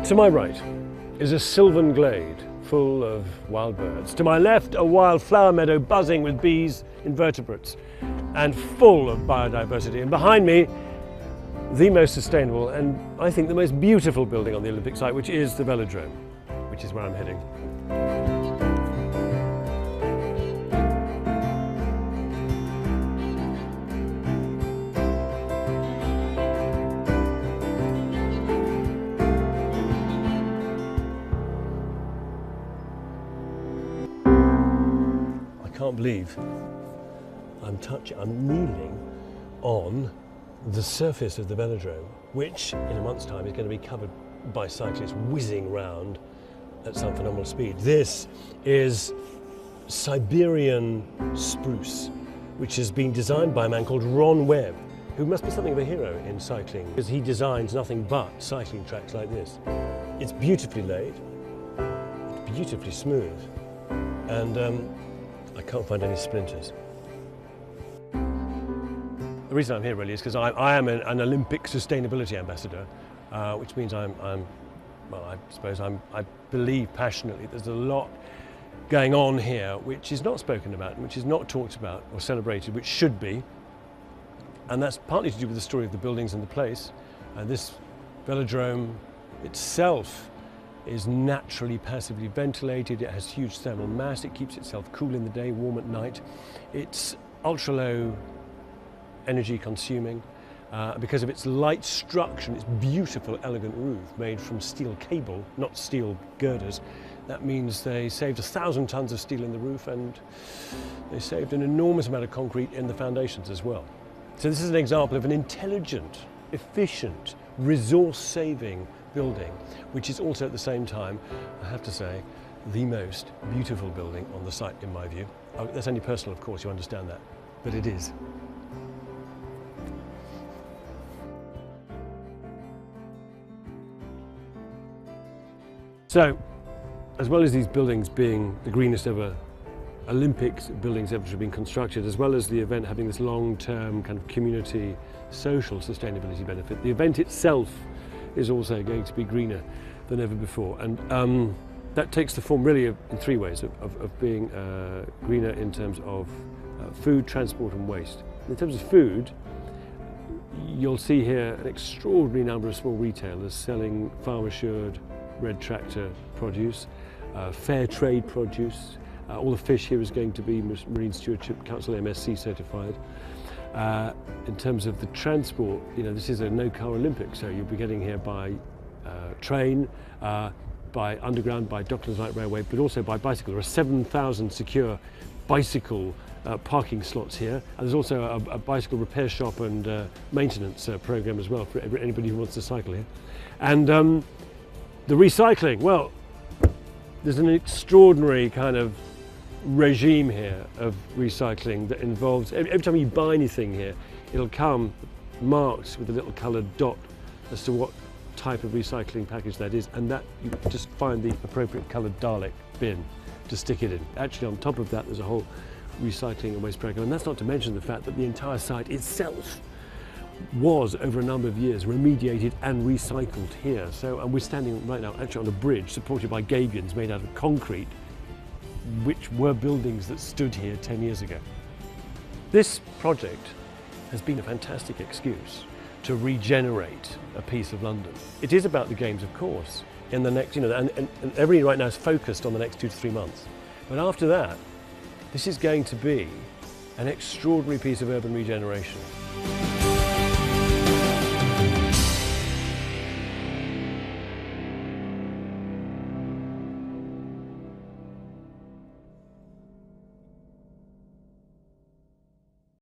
To my right is a sylvan glade full of wild birds. To my left, a wild flower meadow buzzing with bees, invertebrates, and full of biodiversity. And behind me, the most sustainable and I think the most beautiful building on the Olympic site, which is the velodrome, which is where I'm heading. I can't believe I'm kneeling on the surface of the velodrome, which in a month's time is going to be covered by cyclists whizzing round at some phenomenal speed. This is Siberian spruce, which has been designed by a man called Ron Webb, who must be something of a hero in cycling, because he designs nothing but cycling tracks like this. It's beautifully laid, it's beautifully smooth, and I can't find any splinters. The reason I'm here really is because I am an Olympic sustainability ambassador, which means I believe passionately there's a lot going on here which is not spoken about and which is not talked about or celebrated, which should be. And that's partly to do with the story of the buildings and the place. This velodrome itself is naturally passively ventilated. It has huge thermal mass. It keeps itself cool in the day, warm at night. It's ultra low energy consuming because of its light structure and its beautiful, elegant roof made from steel cable, not steel girders. That means they saved 1,000 tons of steel in the roof, and they saved an enormous amount of concrete in the foundations as well. So this is an example of an intelligent, efficient, resource-saving building, which is also at the same time, I have to say, the most beautiful building on the site in my view. That's only personal, of course, you understand that, but it is. So, as well as these buildings being the greenest ever Olympics buildings ever to have been constructed, as well as the event having this long-term kind of community social sustainability benefit, the event itself is also going to be greener than ever before. And that takes the form really in three ways of being greener in terms of food, transport and waste. In terms of food, you'll see here an extraordinary number of small retailers selling farm assured red tractor produce, fair trade produce. All the fish here is going to be Marine Stewardship Council MSC certified. In terms of the transport, this is a no-car Olympics, so you'll be getting here by train, by underground, by Docklands Light Railway, but also by bicycle. There are 7,000 secure bicycle parking slots here, and there's also a bicycle repair shop and maintenance program as well for anybody who wants to cycle here. And the recycling, well, there's an extraordinary kind of regime here of recycling that involves, every time you buy anything here, it'll come marked with a little coloured dot as to what type of recycling package that is, and that you just find the appropriate coloured Dalek bin to stick it in. Actually, on top of that, there's a whole recycling and waste program, and that's not to mention the fact that the entire site itself was, over a number of years, remediated and recycled here. So, and we're standing right now actually on a bridge supported by gabions made out of concrete, which were buildings that stood here 10 years ago. This project has been a fantastic excuse to regenerate a piece of London. It is about the Games, of course, in the next, and everybody right now is focused on the next 2 to 3 months. But after that, this is going to be an extraordinary piece of urban regeneration.